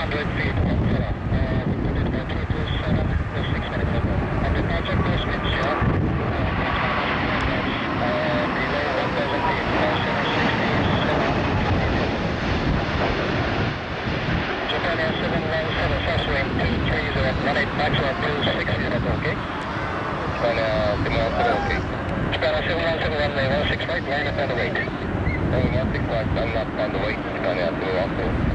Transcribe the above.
100 feet from Florida. We'll about 227 or 6 minutes ago. And departure course winds here. Below 1,000 feet. 767. Japan Air 717, fast wind 230, 18 maximum 260, okay? Japan Air 717, okay. Japan Air 717, runway 16 right, line up on the wait. Runway 16 right, line up on the wait. Japan Air 717.